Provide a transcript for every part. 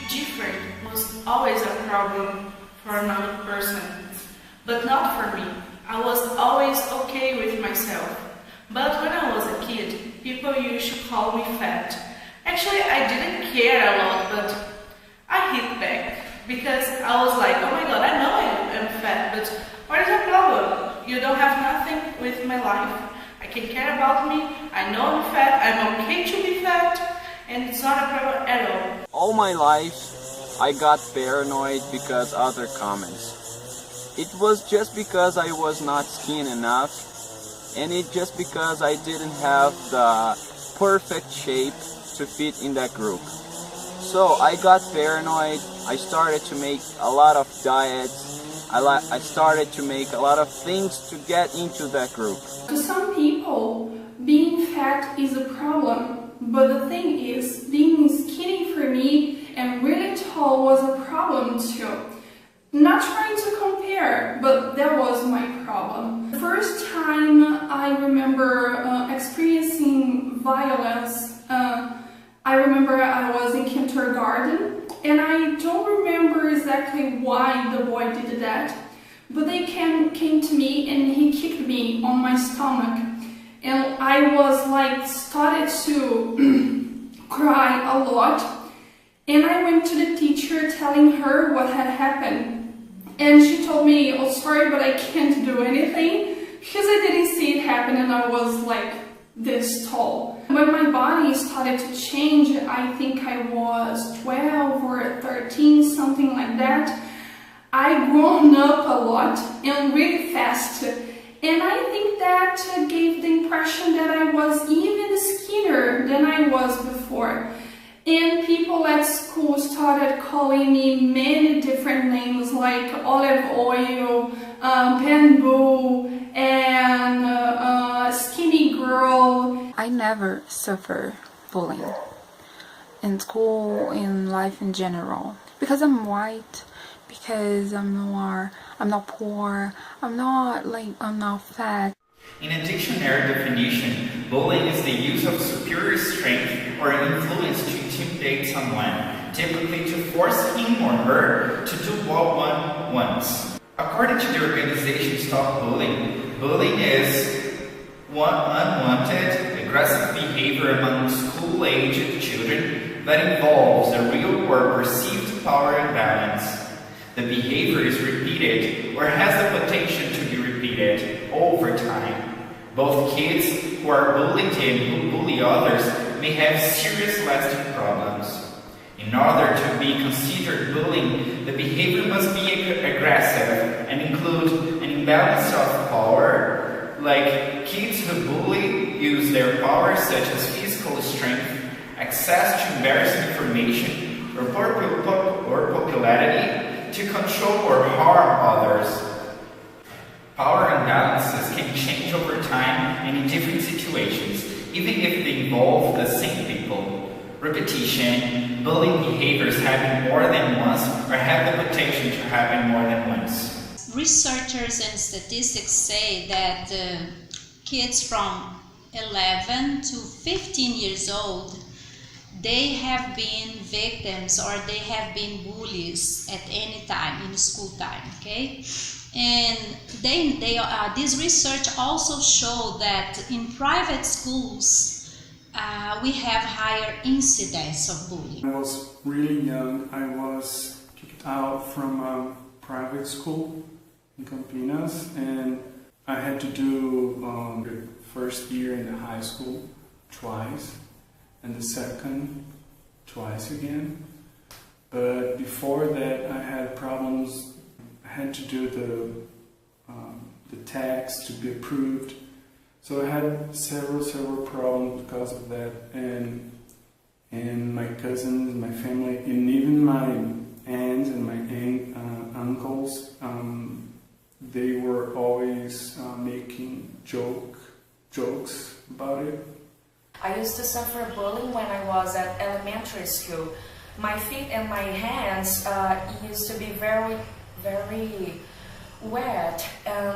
different was always a problem for another person, but not for me. I was always okay with myself. But when I was a kid, people used to call me fat. Actually, I didn't care a lot, but I hit back because I was like, oh my god, I know I am fat, but what is the problem? You don't have nothing with my life. I can care about me, I know I'm fat, I'm okay to be fat, and it's not a problem at all. All my life, I got paranoid because other comments. It was just because I was not skinny enough, and it just because I didn't have the perfect shape to fit in that group. So I got paranoid, I started to make a lot of diets, I started to make a lot of things to get into that group. To some people, being fat is a problem, but the thing is, being skinny for me and really tall was a problem too. Not trying to compare, but that was my problem. The first time I remember experiencing violence, I remember I was in kindergarten, and I don't remember exactly why the boy did that, but they came to me and he kicked me on my stomach, and I was like, started to cry a lot, and I went to the teacher telling her what had happened, and she told me, oh sorry, but I can't do anything, because I didn't see it happen and I was like this tall. When my body started to change, I think I was 12 or 13, something like that, I grown up a lot and really fast. And I think that gave the impression that I was even skinnier than I was before. And people at school started calling me many different names like olive oil, bamboo, and skinny girl. I never suffer bullying in school, in life in general, because I'm white, because I'm not poor, I'm not fat. In a dictionary definition, bullying is the use of superior strength or influence to intimidate someone, typically to force him or her to do what one wants. According to the organization Stop Bullying, bullying is unwanted, aggressive behavior among school-aged children that involves a real or perceived power imbalance. The behavior is repeated or has the potential to be repeated over time. Both kids who are bullied and who bully others may have serious lasting problems. In order to be considered bullying, the behavior must be aggressive and include an imbalance of power, like kids who bully use their power such as physical strength, access to embarrassing information, or popularity to control or harm others. Power imbalances can change over time and in different situations, even if they involve the same people. Repetition, bullying behaviors happen more than once or have the potential to happen more than once. Researchers and statistics say that kids from 11 to 15 years old, they have been victims or they have been bullies at any time in school time, okay? And this research also showed that in private schools, we have higher incidence of bullying. When I was really young, I was kicked out from a private school in Campinas, and I had to do the first year in the high school twice, and the second twice again. But before that, I had problems. I had to do the tax to be approved, so I had several problems because of that, and my cousins, my family, and even my aunts and my uncles, they were always making jokes about it. I used to suffer bullying when I was at elementary school. My feet and my hands used to be very wet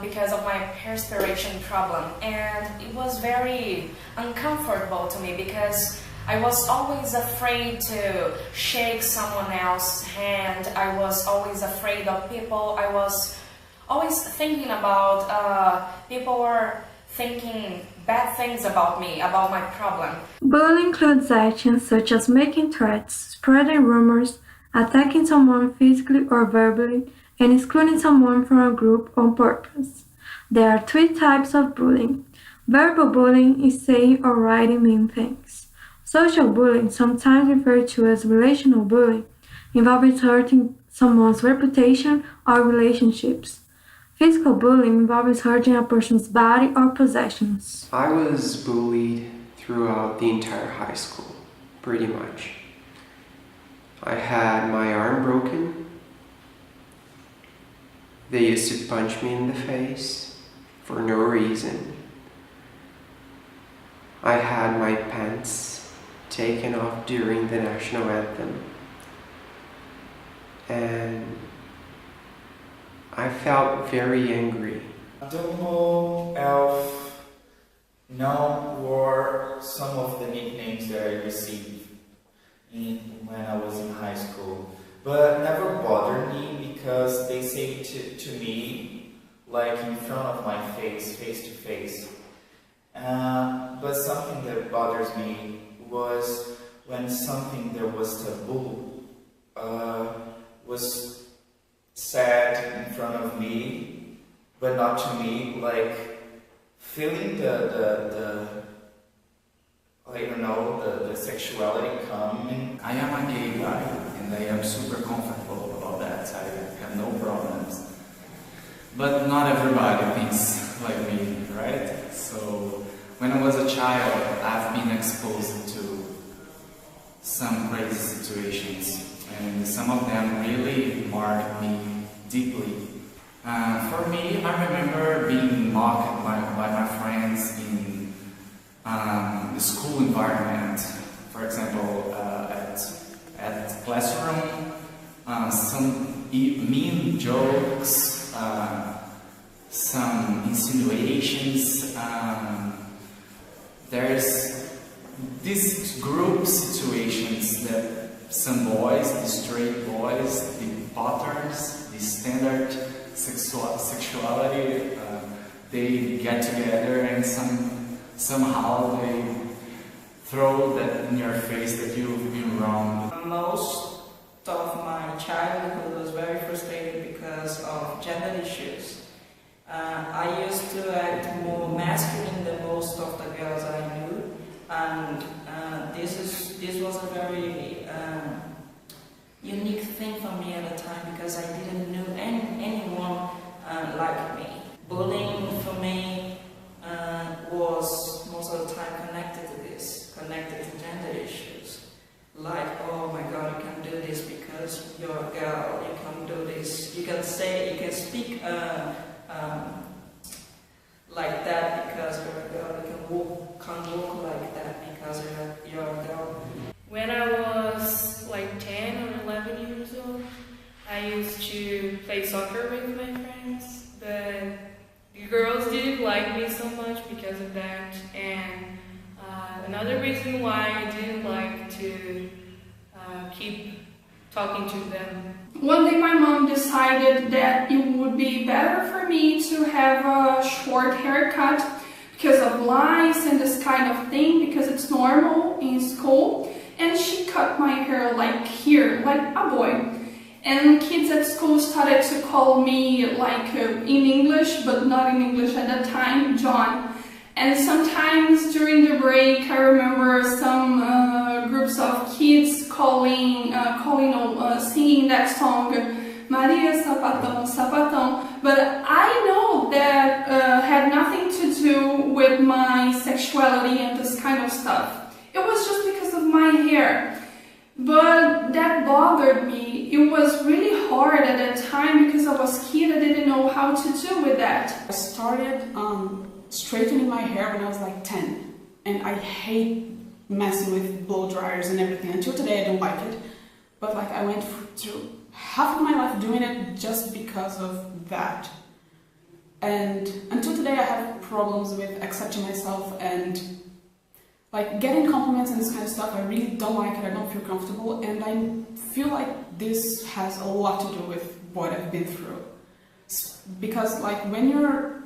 because of my perspiration problem, and it was very uncomfortable to me because I was always afraid to shake someone else's hand. I was always afraid of people. I was always thinking about people were thinking bad things about me, about my problem. Bullying includes actions such as making threats, spreading rumors, attacking someone physically or verbally, and excluding someone from a group on purpose. There are 3 types of bullying. Verbal bullying is saying or writing mean things. Social bullying, sometimes referred to as relational bullying, involves hurting someone's reputation or relationships. Physical bullying involves hurting a person's body or possessions. I was bullied throughout the entire high school, pretty much. I had my arm broken. They used to punch me in the face for no reason. I had my pants taken off during the national anthem. And I felt very angry. Dumbo, Elf, Gnome were some of the nicknames that I received when I was in high school, but never bothered me because they say it to me like in front of my face, face to face. But something that bothers me was when something that was taboo was said in front of me, but not to me, like feeling the sexuality coming. I am a gay guy and I am super comfortable about that. I have no problems. But not everybody thinks like me, right? So when I was a child, I've been exposed to some crazy situations, and some of them really marked me deeply. For me, I remember being mocked by my friends in the school environment. For example, at classroom, some mean jokes, some insinuations. There's these group situations that some boys, the straight boys, the patterns, the standard sexuality, they get together and somehow they throw that in your face that you've been wrong. Most of my childhood was very frustrated because of gender issues. I used to act more masculine than most of the girls I knew, and this was a very unique thing for me at the time because I didn't know anyone like me. Bullying for me was most of the time connected to gender issues. Like, oh my God, you can do this because you're a girl. You can do this. You can speak like that because you're a girl. You can walk like that because you're a girl. When I was like 10 or 11 years old, I used to play soccer with my friends, but the girls didn't like me so much because of that. And another reason why I didn't like to keep talking to them. One day my mom decided that it would be better for me to have a short haircut because of lice and this kind of thing, because it's normal in school. And she cut my hair like here, like a boy. And kids at school started to call me like in English, but not in English at that time, John. And sometimes during the break, I remember some groups of kids singing that song, Maria Sapatão, Sapatão. But I know that had nothing to do with my sexuality and this kind of stuff. It was just because of my hair. But that bothered me. It was really hard at that time because I was a kid. I didn't know how to do with that. I started straightening my hair when I was like 10. And I hate messing with blow dryers and everything. Until today I don't like it. But like I went through half of my life doing it just because of that. And until today I have problems with accepting myself and like getting compliments and this kind of stuff, I really don't like it. I don't feel comfortable, and I feel like this has a lot to do with what I've been through. Because like when you're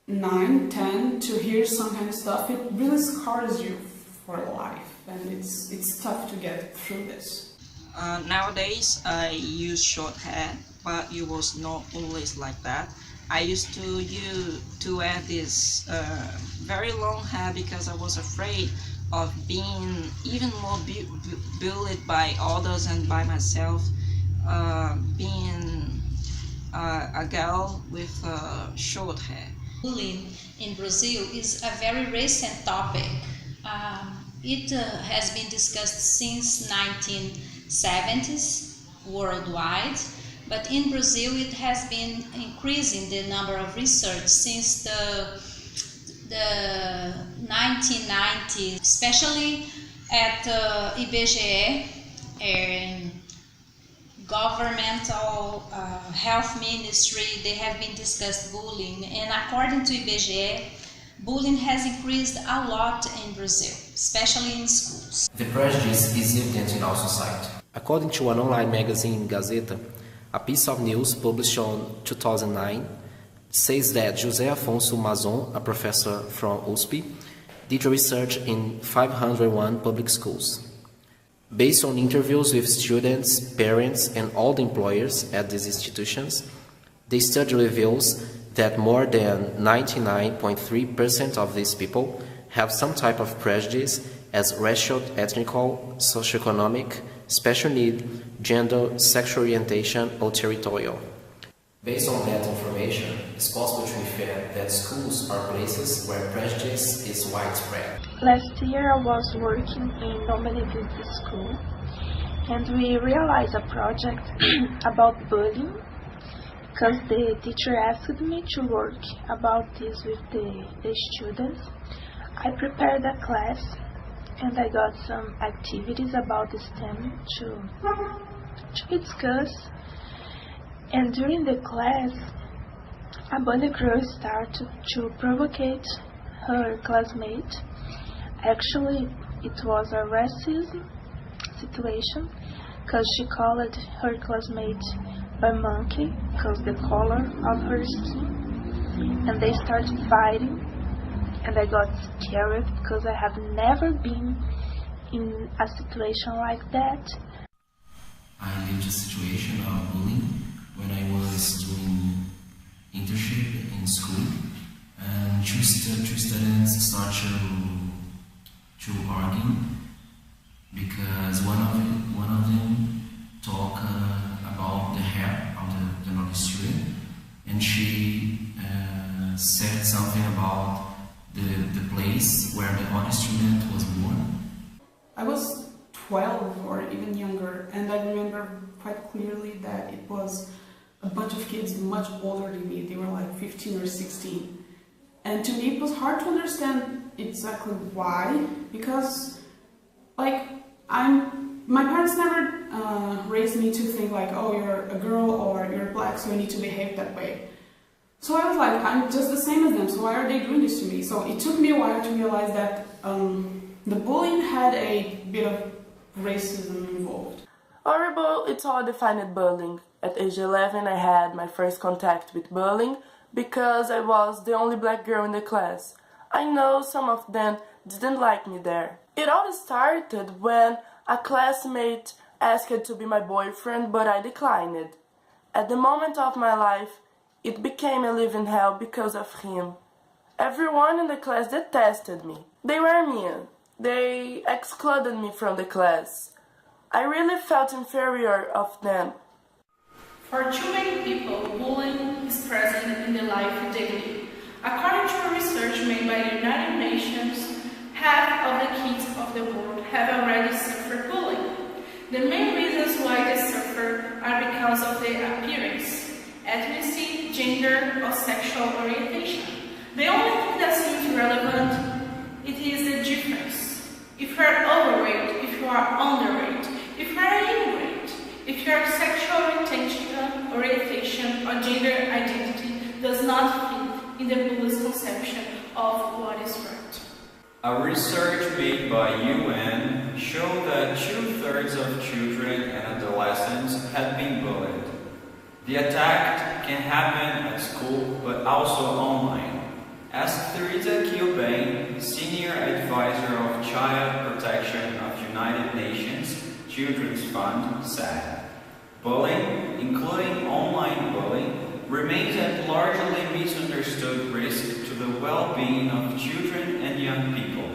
9, 10, to hear some kind of stuff, it really scars you for life, and it's tough to get through this. Nowadays, I use short hair, but it was not always like that. I used to wear this very long hair because I was afraid of being even more bullied by others and by myself, being a girl with short hair. Bullying in Brazil is a very recent topic. It has been discussed since 1970s worldwide. But in Brazil, it has been increasing the number of research since the 1990s, especially at IBGE and governmental health ministry. They have been discussed bullying, and according to IBGE, bullying has increased a lot in Brazil, especially in schools. The prejudice is evident in our society. According to an online magazine, Gazeta, a piece of news published on 2009 says that José Afonso Mazon, a professor from USP, did research in 501 public schools. Based on interviews with students, parents, and all the employers at these institutions, the study reveals that more than 99.3% of these people have some type of prejudice as racial, ethnical, socioeconomic, special need, gender, sexual orientation, or territorial. Based on that information, it's possible to infer that schools are places where prejudice is widespread. Last year I was working in Dominique's school, and we realized a project about bullying, because the teacher asked me to work about this with the students. I prepared a class, and I got some activities about this theme to discuss. And during the class, a bunny girl started to provocate her classmate. Actually, it was a racism situation, because she called her classmate a monkey because the color of her skin, and they started fighting. And I got scared because I have never been in a situation like that. I lived a situation of bullying when I was doing internship in school, and two students started to argue because one of them talked about the hair of the another student, and she said something about the place where the other student was born. I was 12 or even younger, and I remember quite clearly that it was a bunch of kids much older than me. They were like 15 or 16. And to me it was hard to understand exactly why, because like my parents never raised me to think like, oh, you're a girl or you're black, so you need to behave that way. So I was like, I'm just the same as them, so why are they doing this to me? So it took me a while to realize that the bullying had a bit of racism involved. Horrible, it's how I defined bullying. At age 11 I had my first contact with bullying because I was the only black girl in the class. I know some of them didn't like me there. It all started when a classmate asked to be my boyfriend, but I declined. At the moment of my life, it became a living hell because of him. Everyone in the class detested me. They were mean. They excluded me from the class. I really felt inferior of them. For too many people, bullying is present in their life daily. According to a research made by the United Nations, half of the kids of the world have already suffered bullying. The main reasons why they suffer are because of their appearance, ethnicity, gender, or sexual orientation. The only thing that seems relevant it is the difference. If you are overweight, if you are underweight, if you are underweight, if your sexual orientation or gender identity does not fit in the bully's conception of what is right. A research made by UN showed that 2/3 of children and adolescents had been bullied. The attack can happen at school but also online. As Theresa Kilbane, Senior Advisor of Child Protection of United Nations Children's Fund, said, bullying, including online bullying, remains a largely misunderstood risk to the well-being of children and young people.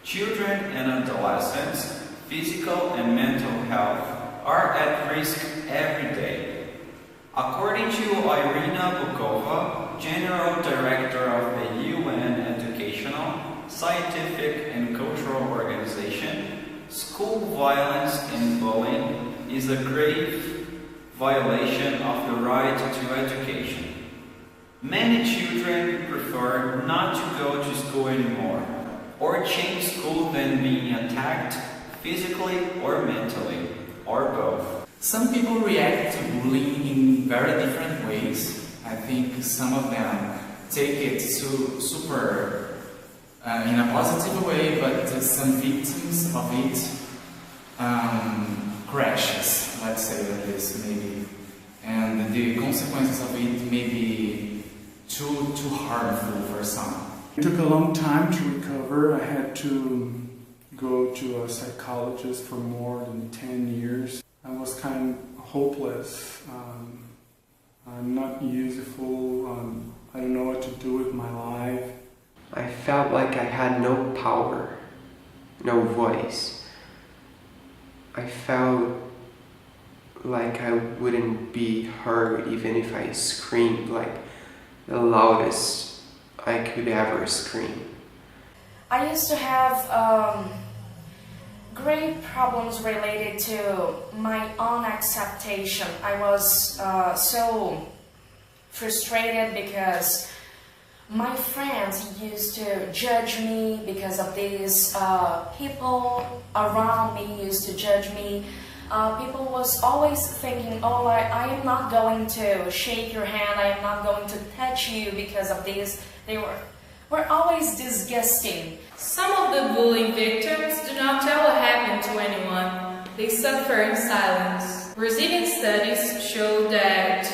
Children and adolescents' physical and mental health are at risk every day. According to Irina Bukova, General Director of the UN Educational, Scientific and Cultural Organization, school violence and bullying is a grave violation of the right to education. Many children prefer not to go to school anymore, or change school than being attacked physically or mentally, or both. Some people react to bullying in very different ways. I think some of them take it super in a positive way, but some victims of it crashes, let's say like this, maybe. And the consequences of it may be too harmful for some. It took a long time to recover. I had to go to a psychologist for more than 10 years. I was kind of hopeless. I'm not useful. I don't know what to do with my life. I felt like I had no power, no voice. I felt like I wouldn't be heard even if I screamed like the loudest I could ever scream. I used to have great problems related to my own acceptation. I was so frustrated because my friends used to judge me because of this. People around me used to judge me. People was always thinking, oh, I am not going to shake your hand, I am not going to touch you because of this. They were always disgusting. Some of the bullying victims do not tell what happened to anyone. They suffer in silence. Brazilian studies show that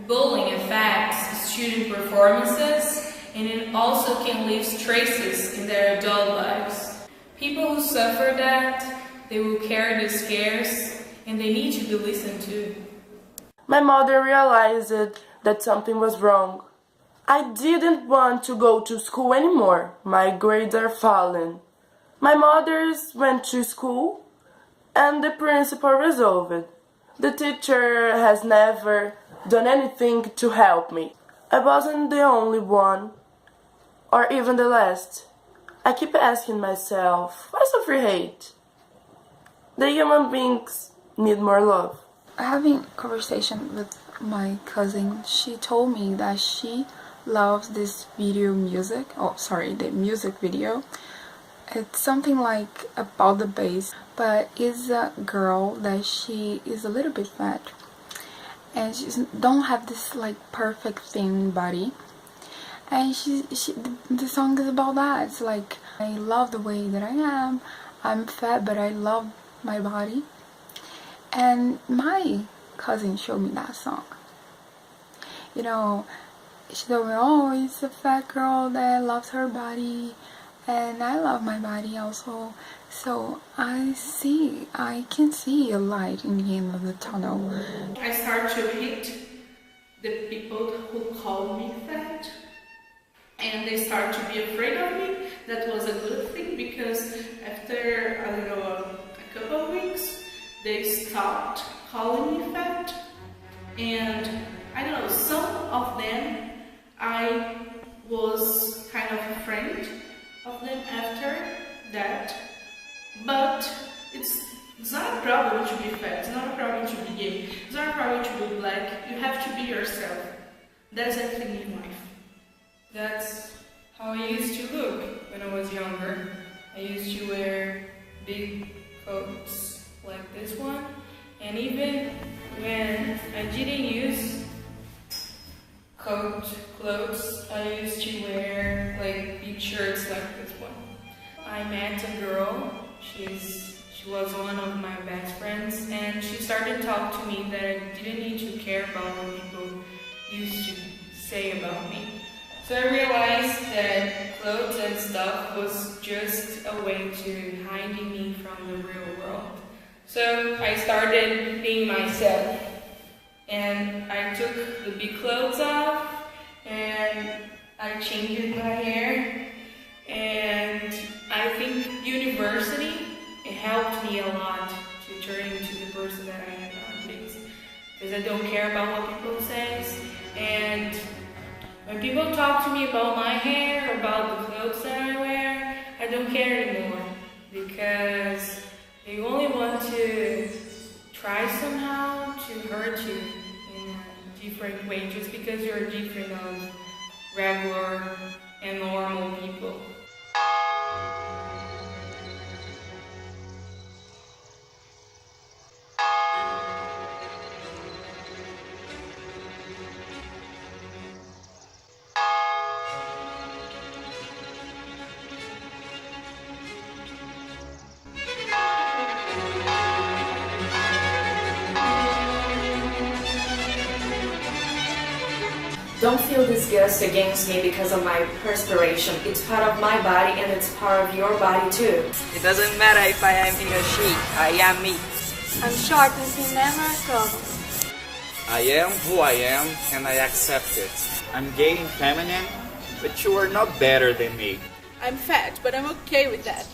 bullying affects student performances and it also can leave traces in their adult lives. People who suffer that, they will carry the scares and they need to be listened to. My mother realized that something was wrong. I didn't want to go to school anymore. My grades are falling. My mother went to school and the principal resolved. The teacher has never done anything to help me. I wasn't the only one, or even the last. I keep asking myself, why so free hate? The human beings need more love. Having a conversation with my cousin, she told me that she loves this the music video. It's something like about the bass, but it's a girl that she is a little bit fat and she don't have this like perfect thin body, and the song is about that. It's like, I love the way that I am, I'm fat but I love my body. And my cousin showed me that song. You know, she told me, oh, it's a fat girl that loves her body and I love my body also. So I can see a light in the end of the tunnel. I started to hate the people who call me fat, and they start to be afraid of me. That was a good thing, because after, I don't know, a couple of weeks, they stopped calling me fat. And I don't know, some of them, I was kind of afraid of them after that. But it's not a problem to be fat, it's not a problem to be gay, it's not a problem to be black. You have to be yourself. That's everything in life. That's how I used to look when I was younger. I used to wear big coats like this one, and even when I didn't use clothes, I used to wear like big shirts like this one. I met a girl. She was one of my best friends, and she started to talk to me that I didn't need to care about what people used to say about me. So I realized that clothes and stuff was just a way to hiding me from the real world. So I started being myself, and I took the big clothes off, and I changed my hair, and I think university, it helped me a lot to turn into the person that I am nowadays, because I don't care about what people say, and when people talk to me about my hair, about the clothes that I wear, I don't care anymore, because they only want to try somehow to hurt you in a different way, just because you're different of regular and normal people. Don't feel disgust against me because of my perspiration. It's part of my body and it's part of your body too. It doesn't matter if I am in a sheet, I am me. I'm short and can never recover. I am who I am and I accept it. I'm gay and feminine, but you are not better than me. I'm fat, but I'm okay with that.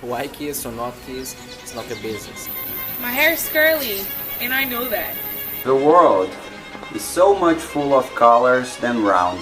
Why kiss or not kiss, it's not a business. My hair is curly, and I know that. The world is so much full of colors than round.